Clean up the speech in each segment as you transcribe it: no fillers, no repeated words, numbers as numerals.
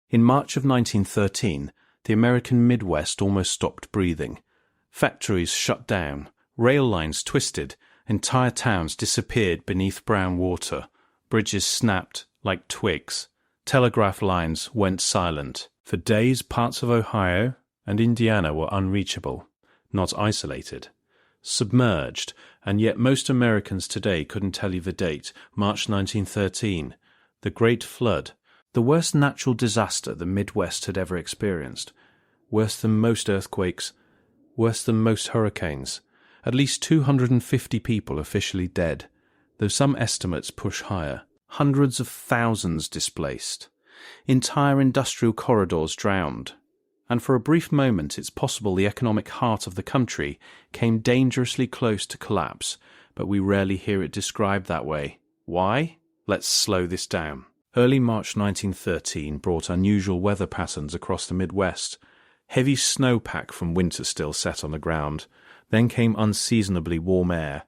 In March of 1913, the American Midwest almost stopped breathing. Factories shut down, rail lines twisted, entire towns disappeared beneath brown water, bridges snapped like twigs, telegraph lines went silent. For days, parts of Ohio and Indiana were unreachable, not isolated, submerged, and yet most Americans today couldn't tell you the date, March 1913, the Great Flood, the worst natural disaster the Midwest had ever experienced, worse than most earthquakes, worse than most hurricanes. At least 250 people officially dead, though some estimates push higher. Hundreds of thousands displaced. Entire industrial corridors drowned. And for a brief moment it's possible the economic heart of the country came dangerously close to collapse, but we rarely hear it described that way. Why? Let's slow this down. Early March 1913 brought unusual weather patterns across the Midwest. Heavy snowpack from winter still set on the ground. Then came unseasonably warm air.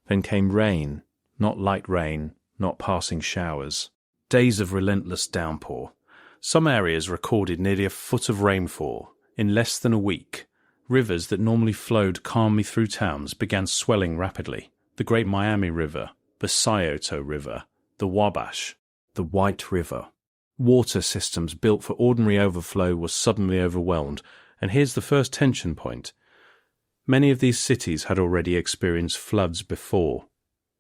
Then came rain, not light rain, not passing showers. Days of relentless downpour. Some areas recorded nearly a foot of rainfall in less than a week. Rivers that normally flowed calmly through towns began swelling rapidly. The Great Miami River, the Scioto River, the Wabash, the White River. Water systems built for ordinary overflow were suddenly overwhelmed, and here's the first tension point. Many of these cities had already experienced floods before.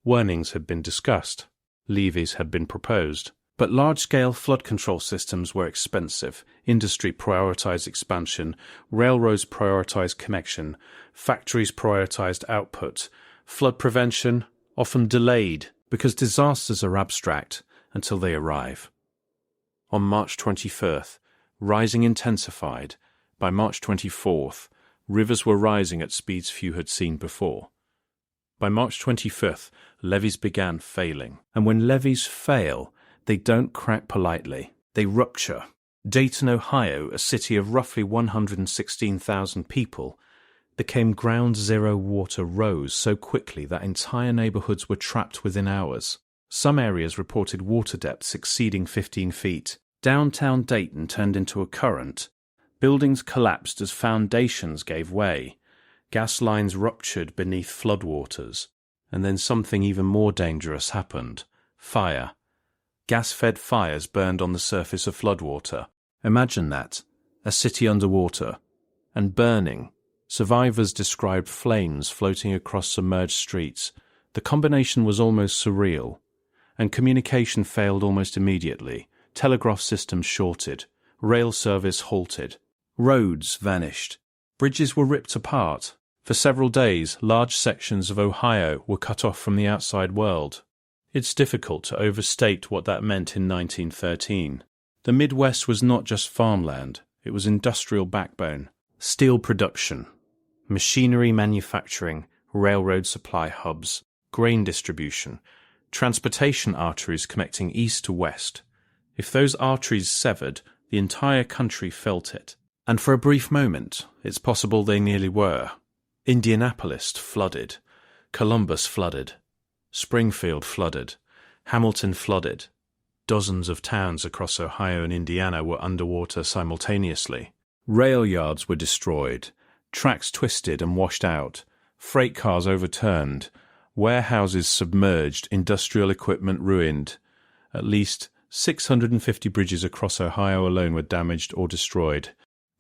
Warnings had been discussed. Levees had been proposed. But large-scale flood control systems were expensive. Industry prioritized expansion. Railroads prioritized connection. Factories prioritized output. Flood prevention often delayed because disasters are abstract until they arrive. On March 21st, rising intensified. By March 24th, rivers were rising at speeds few had seen before. By March 25th, levees began failing. And when levees fail, they don't crack politely. They rupture. Dayton, Ohio, a city of roughly 116,000 people, became ground zero. Water rose so quickly that entire neighborhoods were trapped within hours. Some areas reported water depths exceeding 15 feet. Downtown Dayton turned into a current. Buildings collapsed as foundations gave way. Gas lines ruptured beneath floodwaters. And then something even more dangerous happened. Fire. Gas-fed fires burned on the surface of floodwater. Imagine that. A city underwater. And burning. Survivors described flames floating across submerged streets. The combination was almost surreal. And communication failed almost immediately. Telegraph systems shorted. Rail service halted. Roads vanished. Bridges were ripped apart. For several days, large sections of Ohio were cut off from the outside world. It's difficult to overstate what that meant in 1913. The Midwest was not just farmland, it was industrial backbone. Steel production, machinery manufacturing, railroad supply hubs, grain distribution, transportation arteries connecting east to west. If those arteries severed, the entire country felt it. And for a brief moment, it's possible they nearly were. Indianapolis flooded. Columbus flooded. Springfield flooded. Hamilton flooded. Dozens of towns across Ohio and Indiana were underwater simultaneously. Rail yards were destroyed. Tracks twisted and washed out. Freight cars overturned. Warehouses submerged. Industrial equipment ruined. At least 650 bridges across Ohio alone were damaged or destroyed.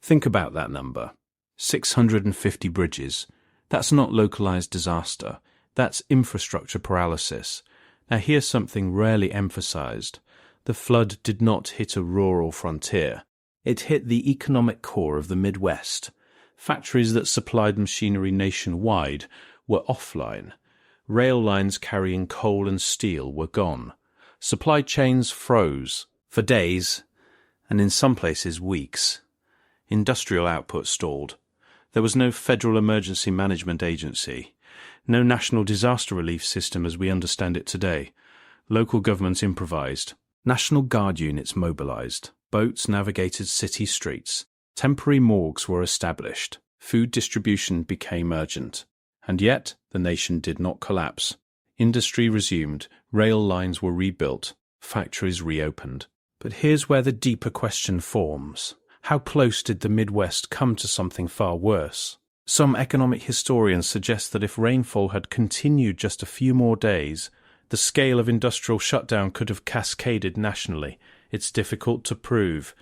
Think about that number. 650 bridges. That's not localized disaster. That's infrastructure paralysis. Now here's something rarely emphasized. The flood did not hit a rural frontier. It hit the economic core of the Midwest. Factories that supplied machinery nationwide were offline. Rail lines carrying coal and steel were gone. Supply chains froze for days, and in some places weeks. Industrial output stalled. There was no federal emergency management agency, no national disaster relief system as we understand it today. Local governments improvised. National Guard units mobilized. Boats navigated city streets. Temporary morgues were established. Food distribution became urgent. And yet, the nation did not collapse. Industry resumed. Rail lines were rebuilt. Factories reopened. But here's where the deeper question forms. How close did the Midwest come to something far worse? Some economic historians suggest that if rainfall had continued just a few more days, the scale of industrial shutdown could have cascaded nationally. It's difficult to prove,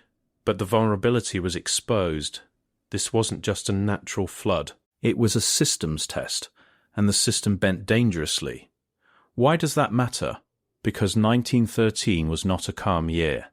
but the vulnerability was exposed. This wasn't just a natural flood. It was a systems test, and the system bent dangerously. Why does that matter? Because 1913 was not a calm year.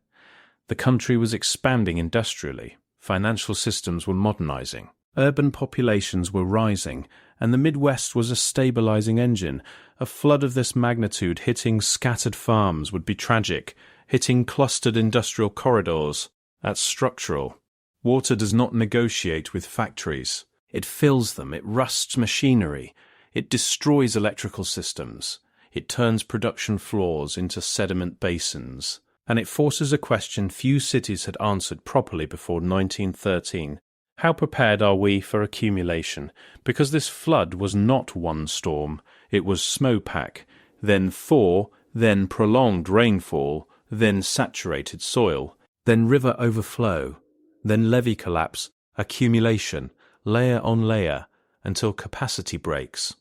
The country was expanding industrially. Financial systems were modernizing. Urban populations were rising, and the Midwest was a stabilizing engine. A flood of this magnitude hitting scattered farms would be tragic. Hitting clustered industrial corridors, that's structural. Water does not negotiate with factories. It fills them, it rusts machinery, it destroys electrical systems, it turns production floors into sediment basins, and it forces a question few cities had answered properly before 1913. How prepared are we for accumulation? Because this flood was not one storm, it was snowpack, then thaw, then prolonged rainfall, then saturated soil, then river overflow, then levee collapse, accumulation, layer on layer, until capacity breaks.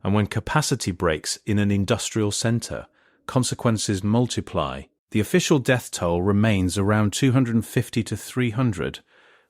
And when capacity breaks in an industrial centre, consequences multiply. The official death toll remains around 250 to 300,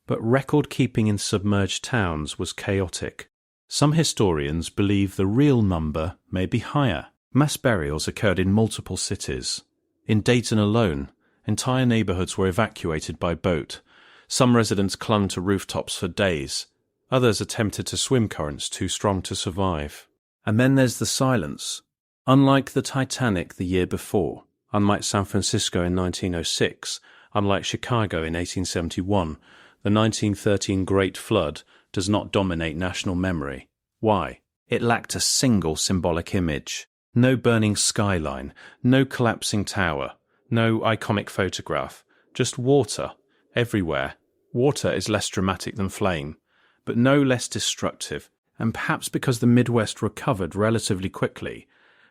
but record-keeping in submerged towns was chaotic. Some historians believe the real number may be higher. Mass burials occurred in multiple cities. In Dayton alone, entire neighbourhoods were evacuated by boat. Some residents clung to rooftops for days. Others attempted to swim currents too strong to survive. And then there's the silence. Unlike the Titanic the year before, unlike San Francisco in 1906, unlike Chicago in 1871, the 1913 Great Flood does not dominate national memory. Why? It lacked a single symbolic image. No burning skyline, no collapsing tower, no iconic photograph, just water, everywhere. Water is less dramatic than flame, but no less destructive, and perhaps because the Midwest recovered relatively quickly,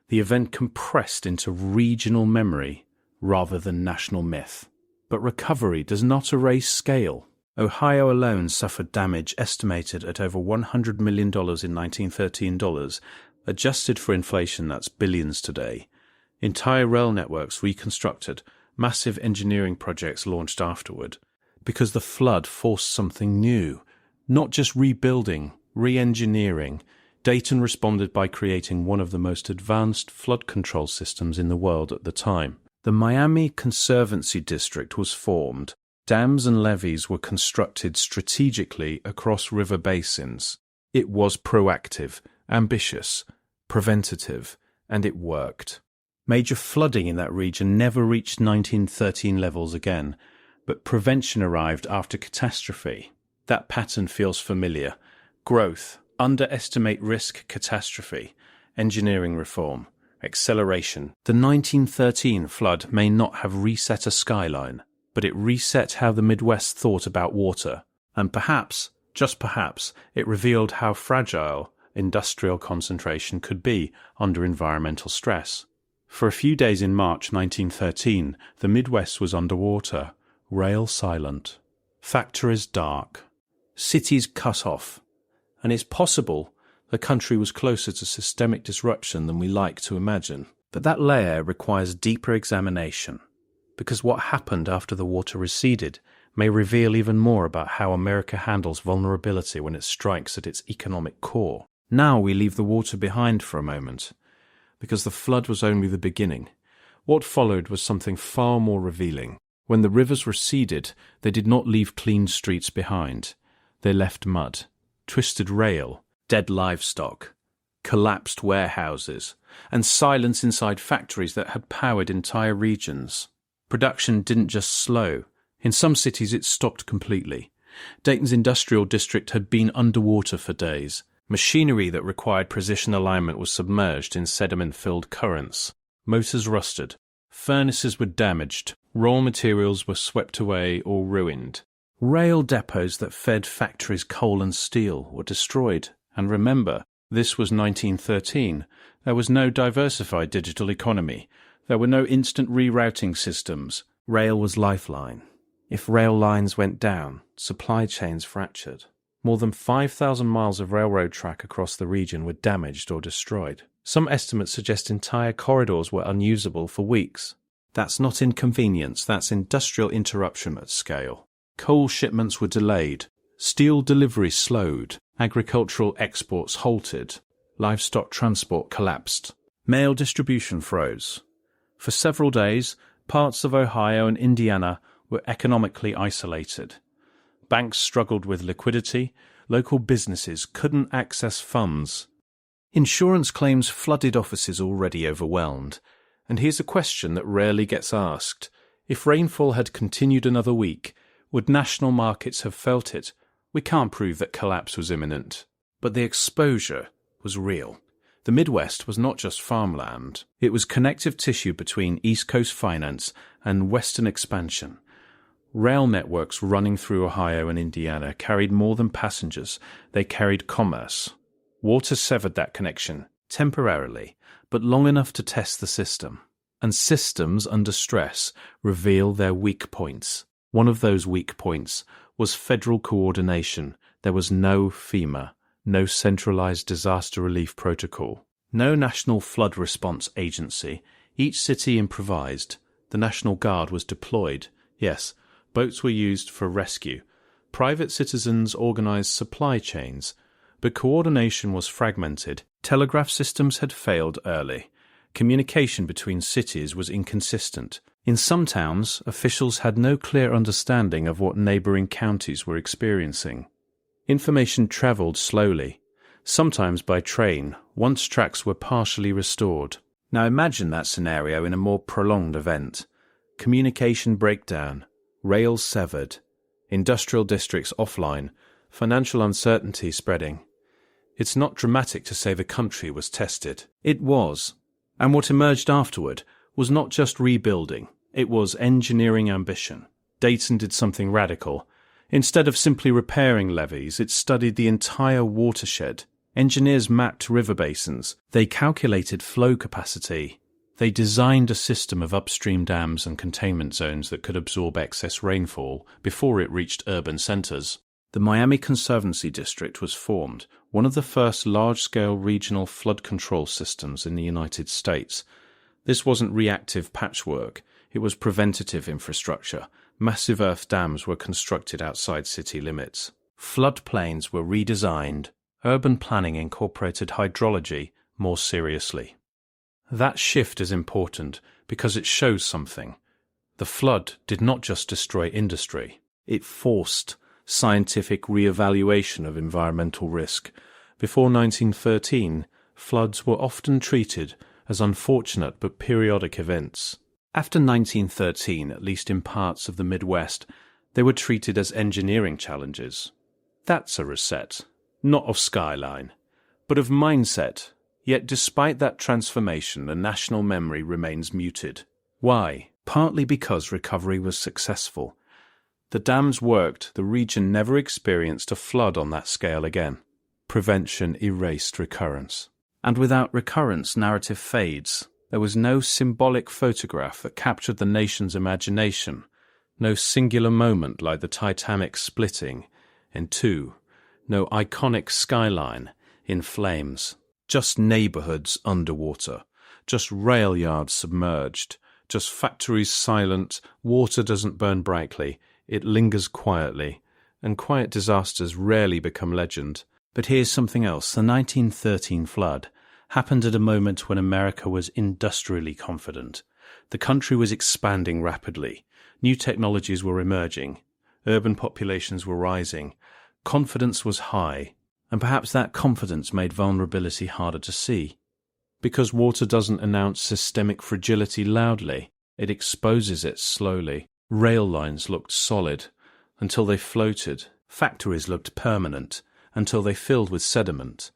the event compressed into regional memory rather than national myth. But recovery does not erase scale. Ohio alone suffered damage estimated at over $100 million in 1913 dollars. Adjusted for inflation, that's billions today. Entire rail networks reconstructed, massive engineering projects launched afterward. Because the flood forced something new. Not just rebuilding, re-engineering. Dayton responded by creating one of the most advanced flood control systems in the world at the time. The Miami Conservancy District was formed. Dams and levees were constructed strategically across river basins. It was proactive, ambitious, preventative, and it worked. Major flooding in that region never reached 1913 levels again, but prevention arrived after catastrophe. That pattern feels familiar. Growth, underestimate risk, catastrophe, engineering reform, acceleration. The 1913 flood may not have reset a skyline, but it reset how the Midwest thought about water, and perhaps, just perhaps, it revealed how fragile industrial concentration could be under environmental stress. For a few days in March 1913, the Midwest was underwater, rail silent, factories dark, cities cut off, and it's possible the country was closer to systemic disruption than we like to imagine. But that layer requires deeper examination, because what happened after the water receded may reveal even more about how America handles vulnerability when it strikes at its economic core. Now we leave the water behind for a moment, because the flood was only the beginning. What followed was something far more revealing. When the rivers receded, they did not leave clean streets behind. They left mud, twisted rail, dead livestock, collapsed warehouses, and silence inside factories that had powered entire regions. Production didn't just slow. In some cities it stopped completely. Dayton's industrial district had been underwater for days. Machinery that required precision alignment was submerged in sediment-filled currents. Motors rusted. Furnaces were damaged. Raw materials were swept away or ruined. Rail depots that fed factories' coal and steel were destroyed. And remember, this was 1913. There was no diversified digital economy. There were no instant rerouting systems. Rail was lifeline. If rail lines went down, supply chains fractured. More than 5,000 miles of railroad track across the region were damaged or destroyed. Some estimates suggest entire corridors were unusable for weeks. That's not inconvenience, that's industrial interruption at scale. Coal shipments were delayed, steel deliveries slowed, agricultural exports halted, livestock transport collapsed. Mail distribution froze. For several days, parts of Ohio and Indiana were economically isolated. Banks struggled with liquidity, local businesses couldn't access funds. Insurance claims flooded offices already overwhelmed. And here's a question that rarely gets asked. If rainfall had continued another week, would national markets have felt it? We can't prove that collapse was imminent. But the exposure was real. The Midwest was not just farmland. It was connective tissue between East Coast finance and Western expansion. Rail networks running through Ohio and Indiana carried more than passengers. They carried commerce. Water severed that connection, temporarily, but long enough to test the system. And systems under stress reveal their weak points. One of those weak points was federal coordination. There was no FEMA, no centralized disaster relief protocol, no national flood response agency. Each city improvised. The National Guard was deployed. Yes, boats were used for rescue. Private citizens organized supply chains. But coordination was fragmented. Telegraph systems had failed early. Communication between cities was inconsistent. In some towns, officials had no clear understanding of what neighboring counties were experiencing. Information traveled slowly, sometimes by train, once tracks were partially restored. Now imagine that scenario in a more prolonged event. Communication breakdown, rails severed, industrial districts offline, financial uncertainty spreading. It's not dramatic to say the country was tested. It was. And what emerged afterward was not just rebuilding, it was engineering ambition. Dayton did something radical. Instead of simply repairing levees, it studied the entire watershed. Engineers mapped river basins. They calculated flow capacity. They designed a system of upstream dams and containment zones that could absorb excess rainfall before it reached urban centers. The Miami Conservancy District was formed, one of the first large-scale regional flood control systems in the United States. This wasn't reactive patchwork, it was preventative infrastructure. Massive earth dams were constructed outside city limits. Floodplains were redesigned. Urban planning incorporated hydrology more seriously. That shift is important because it shows something. The flood did not just destroy industry, it forced scientific re-evaluation of environmental risk. Before 1913, floods were often treated as unfortunate but periodic events. After 1913, at least in parts of the Midwest, they were treated as engineering challenges. That's a reset, not of skyline, but of mindset. Yet despite that transformation, the national memory remains muted. Why? Partly because recovery was successful. The dams worked, the region never experienced a flood on that scale again. Prevention erased recurrence. And without recurrence, narrative fades. There was no symbolic photograph that captured the nation's imagination, no singular moment like the Titanic splitting in two, no iconic skyline in flames, just neighborhoods underwater, just rail yards submerged, just factories silent. Water doesn't burn brightly, it lingers quietly, and quiet disasters rarely become legend. But here's something else. The 1913 flood happened at a moment when America was industrially confident. The country was expanding rapidly. New technologies were emerging. Urban populations were rising. Confidence was high. And perhaps that confidence made vulnerability harder to see. Because water doesn't announce systemic fragility loudly, it exposes it slowly. Rail lines looked solid until they floated. Factories looked permanent until they filled with sediment.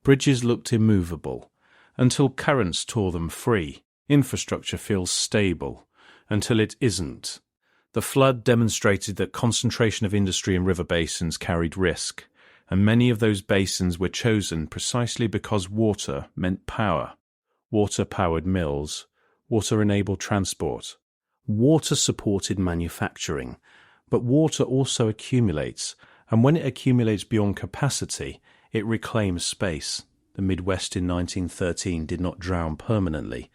Bridges looked immovable until currents tore them free. Infrastructure feels stable until it isn't. The flood demonstrated that concentration of industry in river basins carried risk, and many of those basins were chosen precisely because water meant power. Water powered mills. Water enabled transport. Water supported manufacturing, but water also accumulates, and when it accumulates beyond capacity, it reclaims space. The Midwest in 1913 did not drown permanently,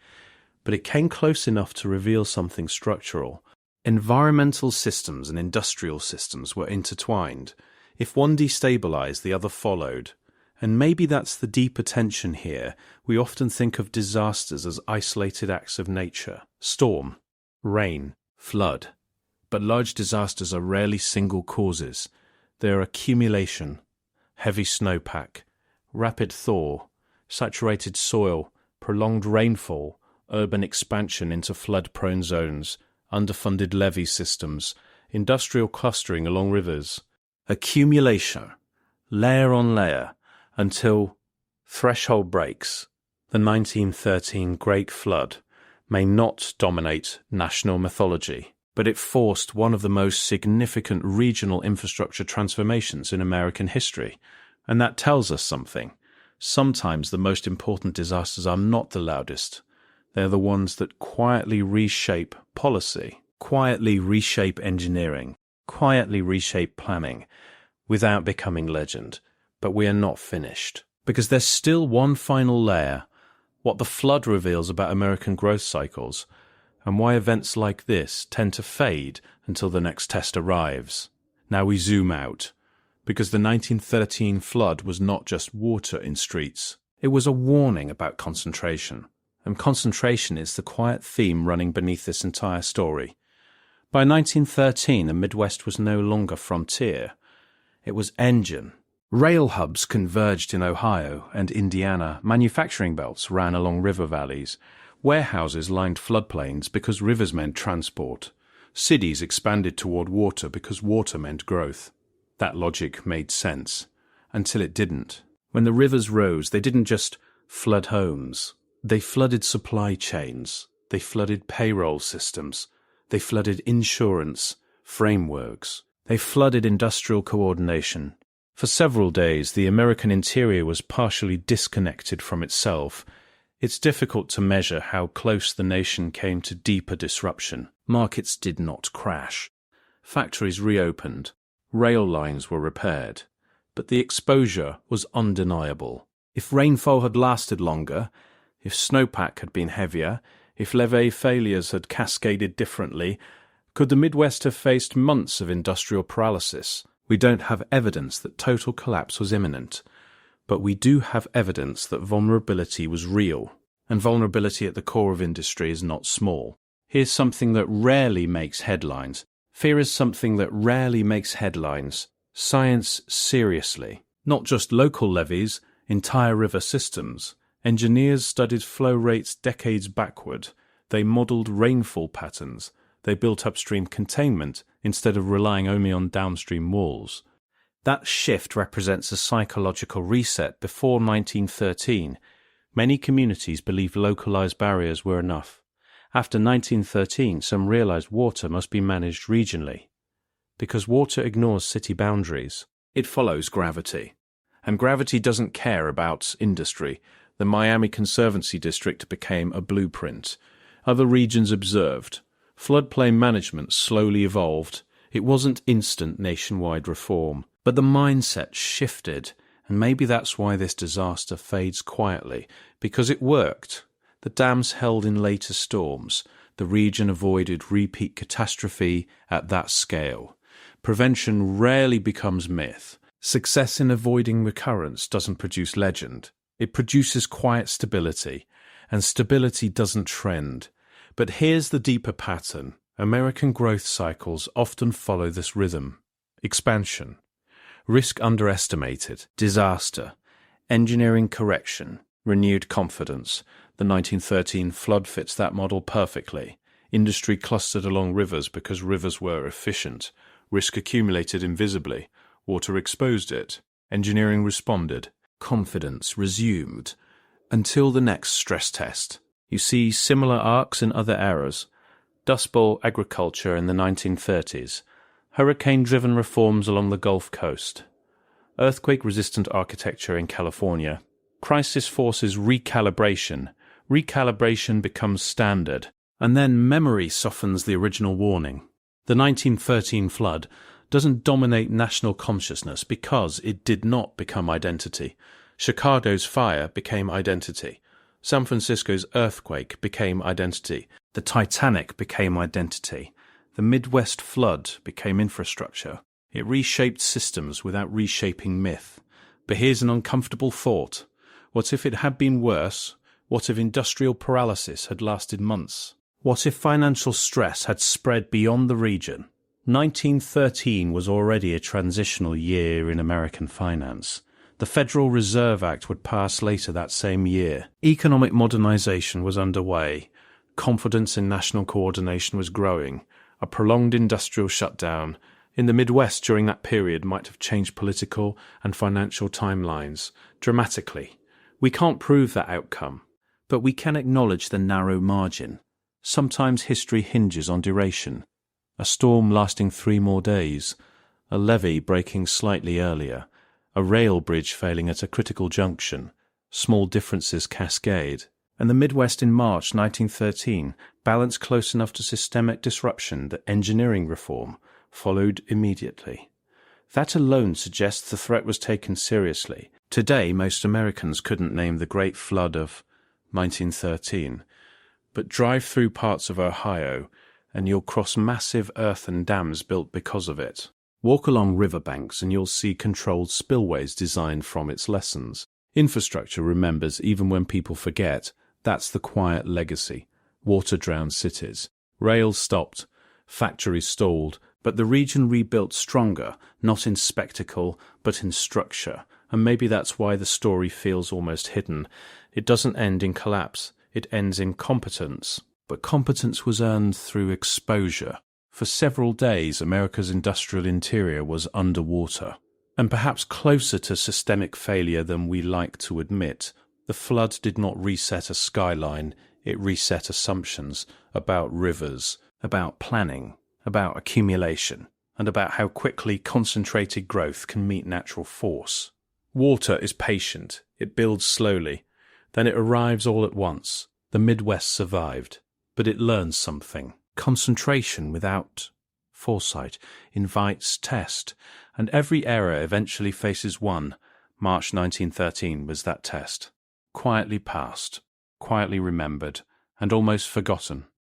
but it came close enough to reveal something structural. Environmental systems and industrial systems were intertwined. If one destabilized, the other followed. And maybe that's the deeper tension here. We often think of disasters as isolated acts of nature: storm, rain, flood. But large disasters are rarely single causes. They are accumulation: heavy snowpack, rapid thaw, saturated soil, prolonged rainfall, urban expansion into flood-prone zones, underfunded levee systems, industrial clustering along rivers. Accumulation, layer on layer, until threshold breaks. The 1913 Great Flood may not dominate national mythology, but it forced one of the most significant regional infrastructure transformations in American history. And that tells us something. Sometimes the most important disasters are not the loudest. They're the ones that quietly reshape policy, quietly reshape engineering, quietly reshape planning, without becoming legend. But we are not finished, because there's still one final layer: what the flood reveals about American growth cycles, and why events like this tend to fade until the next test arrives. Now we zoom out, because the 1913 flood was not just water in streets. It was a warning about concentration, and concentration is the quiet theme running beneath this entire story. By 1913, the Midwest was no longer frontier. It was engine. Rail hubs converged in Ohio and Indiana. Manufacturing belts ran along river valleys. Warehouses lined floodplains because rivers meant transport. Cities expanded toward water because water meant growth. That logic made sense, until it didn't. When the rivers rose, they didn't just flood homes. They flooded supply chains. They flooded payroll systems. They flooded insurance frameworks. They flooded industrial coordination. For several days, the American interior was partially disconnected from itself. It's difficult to measure how close the nation came to deeper disruption. Markets did not crash. Factories reopened. Rail lines were repaired. But the exposure was undeniable. If rainfall had lasted longer, if snowpack had been heavier, if levee failures had cascaded differently, could the Midwest have faced months of industrial paralysis? We don't have evidence that total collapse was imminent, but we do have evidence that vulnerability was real, and vulnerability at the core of industry is not small. Here's something that rarely makes headlines. Fear is something that rarely makes headlines. Science seriously. Not just local levees, entire river systems. Engineers studied flow rates decades backward. They modeled rainfall patterns. They built upstream containment instead of relying only on downstream walls. That shift represents a psychological reset. Before 1913, many communities believed localized barriers were enough. After 1913, some realized water must be managed regionally. Because water ignores city boundaries. It follows gravity. And gravity doesn't care about industry. The Miami Conservancy District became a blueprint. Other regions observed. Floodplain management slowly evolved. It wasn't instant nationwide reform, but the mindset shifted, and maybe that's why this disaster fades quietly, because it worked. The dams held in later storms. The region avoided repeat catastrophe at that scale. Prevention rarely becomes myth. Success in avoiding recurrence doesn't produce legend. It produces quiet stability, and stability doesn't trend. But here's the deeper pattern. American growth cycles often follow this rhythm. Expansion, risk underestimated, disaster, engineering correction, renewed confidence. The 1913 flood fits that model perfectly. Industry clustered along rivers because rivers were efficient. Risk accumulated invisibly. Water exposed it. Engineering responded. Confidence resumed. Until the next stress test. You see similar arcs in other eras. Dust Bowl agriculture in the 1930s. Hurricane-driven reforms along the Gulf Coast. Earthquake-resistant architecture in California. Crisis forces recalibration. Recalibration becomes standard. And then memory softens the original warning. The 1913 flood doesn't dominate national consciousness because it did not become identity. Chicago's fire became identity. San Francisco's earthquake became identity. The Titanic became identity. The Midwest flood became infrastructure. It reshaped systems without reshaping myth. But here's an uncomfortable thought. What if it had been worse? What if industrial paralysis had lasted months? What if financial stress had spread beyond the region? 1913 was already a transitional year in American finance. The Federal Reserve Act would pass later that same year. Economic modernization was underway. Confidence in national coordination was growing. A prolonged industrial shutdown in the Midwest during that period might have changed political and financial timelines dramatically. We can't prove that outcome, but we can acknowledge the narrow margin. Sometimes history hinges on duration. A storm lasting 3 more days, a levee breaking slightly earlier, a rail bridge failing at a critical junction, small differences cascade. And the Midwest in March 1913 balanced close enough to systemic disruption that engineering reform followed immediately. That alone suggests the threat was taken seriously. Today, most Americans couldn't name the Great Flood of 1913, but drive through parts of Ohio and you'll cross massive earthen dams built because of it. Walk along riverbanks and you'll see controlled spillways designed from its lessons. Infrastructure remembers even when people forget. That's the quiet legacy. Water-drowned cities. Rails stopped. Factories stalled. But the region rebuilt stronger, not in spectacle, but in structure. And maybe that's why the story feels almost hidden. It doesn't end in collapse. It ends in competence. But competence was earned through exposure. For several days, America's industrial interior was underwater. And perhaps closer to systemic failure than we like to admit. The flood did not reset a skyline. It reset assumptions about rivers, about planning, about accumulation, and about how quickly concentrated growth can meet natural force. Water is patient. It builds slowly. Then it arrives all at once. The Midwest survived. But it learns something. Concentration without foresight invites test, and every era eventually faces one. March 1913 was that test. Quietly passed, quietly remembered, and almost forgotten.